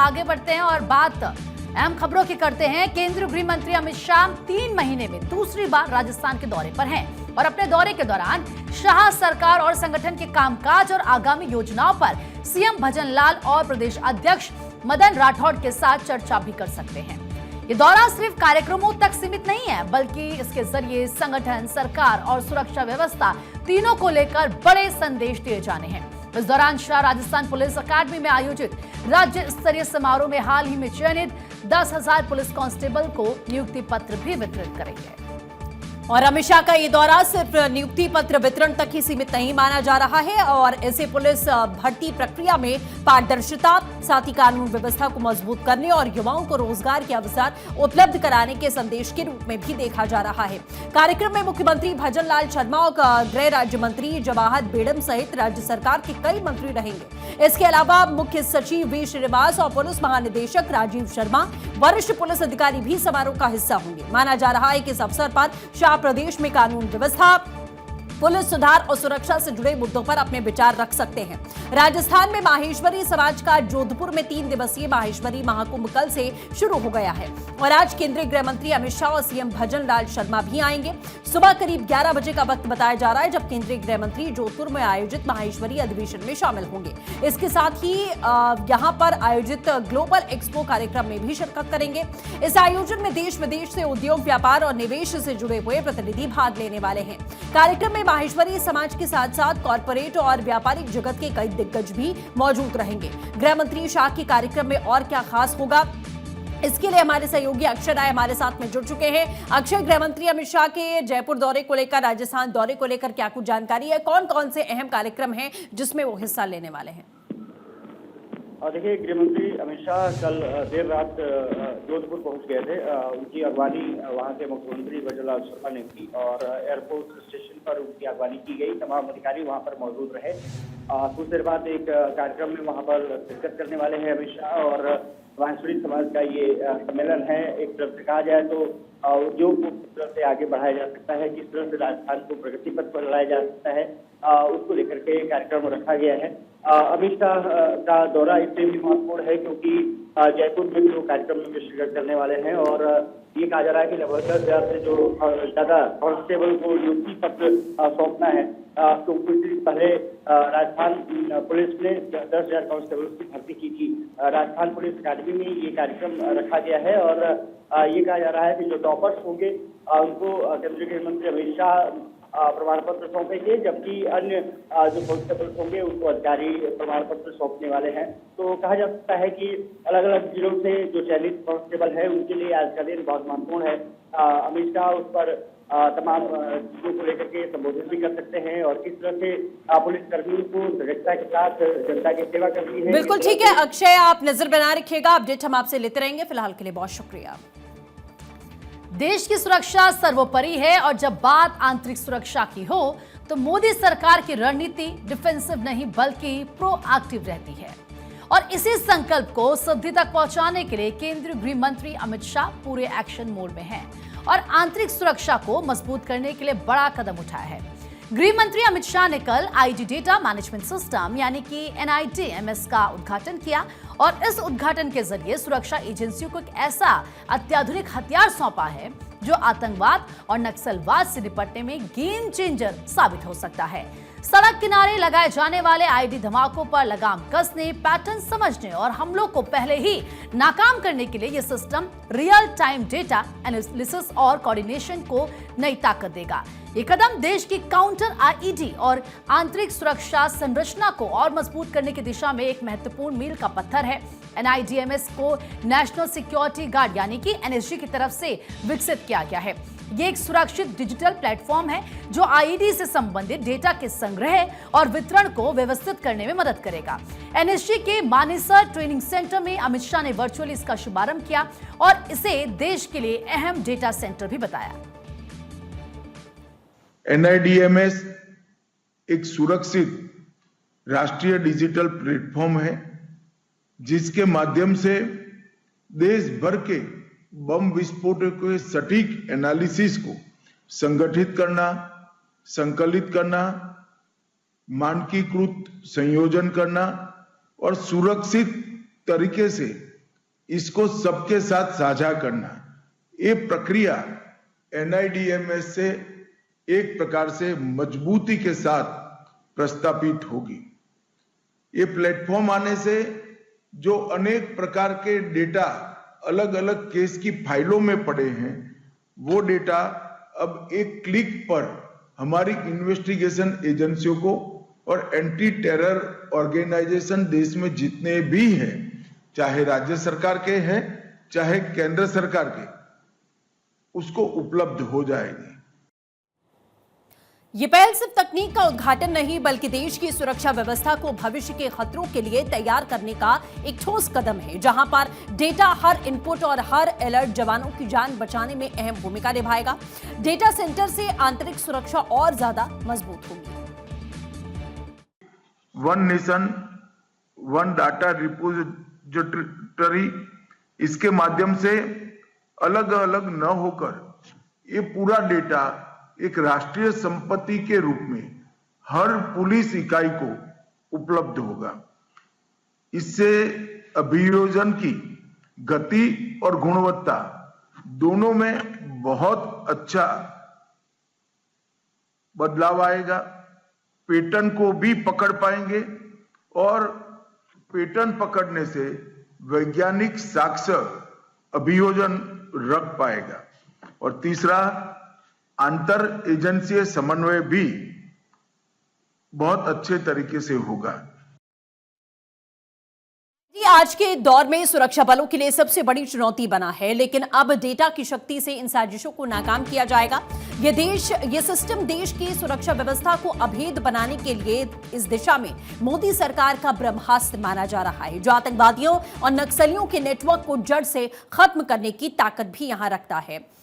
आगे बढ़ते हैं और बात अहम खबरों की करते हैं। केंद्रीय गृह मंत्री अमित शाह 3 महीने में दूसरी बार राजस्थान के दौरे पर हैं और अपने दौरे के दौरान शाह सरकार और संगठन के कामकाज और आगामी योजनाओं पर सीएम भजनलाल और प्रदेश अध्यक्ष मदन राठौड़ के साथ चर्चा भी कर सकते हैं। ये दौरा सिर्फ कार्यक्रमों तक सीमित नहीं है, बल्कि इसके जरिए संगठन, सरकार और सुरक्षा व्यवस्था तीनों को लेकर बड़े संदेश दिए जाने हैं। इस दौरान शाह राजस्थान पुलिस अकादमी में आयोजित राज्य स्तरीय समारोह में हाल ही में चयनित 10,000 पुलिस कांस्टेबल को नियुक्ति पत्र भी वितरित करेंगे। और अमित शाह का ये दौरा सिर्फ नियुक्ति पत्र वितरण तक ही सीमित नहीं माना जा रहा है और इसे पुलिस भर्ती प्रक्रिया में पारदर्शिता, साथ ही कानून व्यवस्था को मजबूत करने और युवाओं को रोजगार के अवसर उपलब्ध कराने के संदेश के रूप में भी देखा जा रहा है। कार्यक्रम में मुख्यमंत्री भजनलाल शर्मा और गृह राज्य मंत्री जवाहर बेगम सहित राज्य सरकार के कई मंत्री रहेंगे। इसके अलावा मुख्य सचिव वी श्रीनिवास और पुलिस महानिदेशक राजीव शर्मा, वरिष्ठ पुलिस अधिकारी भी समारोह का हिस्सा होंगे। माना जा रहा है कि इस अवसर पर शाह प्रदेश में कानून व्यवस्था, पुलिस सुधार और सुरक्षा से जुड़े मुद्दों पर अपने विचार रख सकते हैं। राजस्थान में माहेश्वरी समाज का जोधपुर में 3 दिवसीय माहेश्वरी महाकुंभ कल से शुरू हो गया है और आज केंद्रीय गृह मंत्री अमित शाह और सीएम भजनलाल शर्मा भी आएंगे। सुबह करीब 11 बजे का वक्त बताया जा रहा है जब केंद्रीय गृह मंत्री जोधपुर में आयोजित माहेश्वरी अधिवेशन में शामिल होंगे। इसके साथ ही यहां पर आयोजित ग्लोबल एक्सपो कार्यक्रम में भी शिरकत करेंगे। इस आयोजन में देश विदेश से उद्योग, व्यापार और निवेश से जुड़े हुए प्रतिनिधि भाग लेने वाले हैं। कार्यक्रम में माहेश्वरी समाज के साथ साथ कॉर्पोरेट और व्यापारिक जगत के कई दिग्गज भी मौजूद रहेंगे। गृह मंत्री शाह के कार्यक्रम में और क्या खास होगा, इसके लिए हमारे सहयोगी अक्षय राय हमारे साथ में जुड़ चुके हैं। अक्षय, गृह मंत्री अमित शाह के जयपुर दौरे को लेकर, राजस्थान दौरे को लेकर क्या कुछ जानकारी है? कौन कौन से अहम कार्यक्रम हैं जिसमें वो हिस्सा लेने वाले हैं? देखिए, गृह मंत्री अमित शाह कल देर रात जोधपुर पहुंच गए थे। उनकी अगवानी वहां के मुख्यमंत्री भजनलाल शर्मा ने की और एयरपोर्ट स्टेशन पर उनकी अगवानी की गई। तमाम अधिकारी वहां पर मौजूद रहे। कुछ देर बाद एक कार्यक्रम में वहां पर शिरकत करने वाले हैं अमित शाह और माहेश्वरी समाज का ये सम्मेलन है। एक तरफ से कहा जाए तो उद्योग को किस तरह से आगे बढ़ाया जा सकता है, किस तरह से राजस्थान को प्रगति पथ पर लाया जा सकता है, उसको लेकर के कार्यक्रम रखा गया है। अमित शाह का दौरा इसलिए भी महत्वपूर्ण है क्योंकि जयपुर में भी वो कार्यक्रम में शिरकत करने वाले हैं और ये कहा जा रहा है कि लगभग 10,000 से जो ज्यादा कांस्टेबल को नियुक्ति पत्र सौंपना है। तो कुछ दिन पहले राजस्थान पुलिस ने 10,000 कांस्टेबल की भर्ती की थी। राजस्थान पुलिस अकादमी में ये कार्यक्रम रखा गया है और ये कहा जा रहा है कि जो टॉपर्स होंगे उनको केंद्रीय गृह मंत्री अमित शाह प्रमाण पत्र सौंपेंगे, जबकि अन्य जो कांस्टेबल होंगे उनको अधिकारी प्रमाण पत्र सौंपने वाले हैं। तो कहा जा सकता है कि अलग अलग जिलों से जो चयनित कांस्टेबल है उनके लिए आज का दिन बहुत महत्वपूर्ण है। अमित शाह उस पर तमाम चीजों को लेकर के संबोधित भी कर सकते हैं और किस तरह से पुलिस कर्मियों को दृढ़ता के साथ जनता की सेवा करनी है। बिल्कुल ठीक है अक्षय, आप नजर बना रखिएगा, अपडेट हम आपसे लेते रहेंगे। फिलहाल के लिए बहुत शुक्रिया। देश की सुरक्षा सर्वोपरि है और जब बात आंतरिक सुरक्षा की हो तो मोदी सरकार की रणनीति डिफेंसिव नहीं बल्कि प्रोएक्टिव रहती है और इसी संकल्प को सिद्धि तक पहुंचाने के लिए केंद्रीय गृह मंत्री अमित शाह पूरे एक्शन मोड में हैं और आंतरिक सुरक्षा को मजबूत करने के लिए बड़ा कदम उठाया है। गृह मंत्री अमित शाह ने कल आईडी डेटा मैनेजमेंट सिस्टम यानी कि NIDMS का उद्घाटन किया और इस उद्घाटन के जरिए सुरक्षा एजेंसियों को एक ऐसा अत्याधुनिक हथियार सौंपा है जो आतंकवाद और नक्सलवाद से निपटने में गेम चेंजर साबित हो सकता है। सड़क किनारे लगाए जाने वाले आईडी धमाकों पर लगाम कसने, पैटर्न समझने और हमलों को पहले ही नाकाम करने के लिए यह system real time data analysis और कोऑर्डिनेशन को नई ताकत देगा। ये कदम देश की काउंटर आईईडी और आंतरिक सुरक्षा संरचना को और मजबूत करने की दिशा में एक महत्वपूर्ण मील का पत्थर है। NIDMS को नेशनल सिक्योरिटी गार्ड यानी कि NSG की तरफ से विकसित किया गया है। ये एक सुरक्षित डिजिटल प्लेटफॉर्म है जो आईईडी से संबंधित डेटा के संग्रह और वितरण को व्यवस्थित करने में मदद करेगा। NSG के मानेसर ट्रेनिंग सेंटर में अमित शाह ने वर्चुअली इसका शुभारंभ किया और इसे देश के लिए अहम डेटा सेंटर भी बताया। NIDMS एक सुरक्षित राष्ट्रीय डिजिटल प्लेटफॉर्म है जिसके माध्यम से देश भर के बम विस्फोटों के सटीक एनालिसिस को संगठित करना, संकलित करना, मानकीकृत संयोजन करना और सुरक्षित तरीके से इसको सबके साथ साझा करना, ये प्रक्रिया NIDMS से एक प्रकार से मजबूती के साथ प्रस्तापित होगी। ये प्लेटफॉर्म आने से जो अनेक प्रकार के डेटा अलग अलग केस की फाइलों में पड़े हैं, वो डेटा अब एक क्लिक पर हमारी इन्वेस्टिगेशन एजेंसियों को और एंटी टेरर ऑर्गेनाइजेशन देश में जितने भी हैं, चाहे राज्य सरकार के हैं चाहे केंद्र सरकार के, उसको उपलब्ध हो जाएगी। ये पहल सिर्फ तकनीक का उद्घाटन नहीं बल्कि देश की सुरक्षा व्यवस्था को भविष्य के खतरों के लिए तैयार करने का एक ठोस कदम है, जहां पर डेटा हर इनपुट और हर अलर्ट जवानों की जान बचाने में अहम भूमिका निभाएगा। डेटा सेंटर से आंतरिक सुरक्षा और ज्यादा मजबूत होगी। One nation one data repository, इसके माध्यम से अलग अलग न होकर ये पूरा डेटा एक राष्ट्रीय संपत्ति के रूप में हर पुलिस इकाई को उपलब्ध होगा। इससे अभियोजन की गति और गुणवत्ता दोनों में बहुत अच्छा बदलाव आएगा। पैटर्न को भी पकड़ पाएंगे और पैटर्न पकड़ने से वैज्ञानिक साक्ष्य अभियोजन रख पाएगा। और तीसरा, अंतर एजेंसी समन्वय भी बहुत अच्छे तरीके से होगा। आज के दौर में सुरक्षा बलों के लिए सबसे बड़ी चुनौती बना है, लेकिन अब डेटा की शक्ति से इन साजिशों को नाकाम किया जाएगा। ये सिस्टम देश की सुरक्षा व्यवस्था को अभेद बनाने के लिए इस दिशा में मोदी सरकार का ब्रह्मास्त्र माना जा रहा है, जो आतंकवादियों और नक्सलियों के नेटवर्क को जड़ से खत्म करने की ताकत भी यहां रखता है।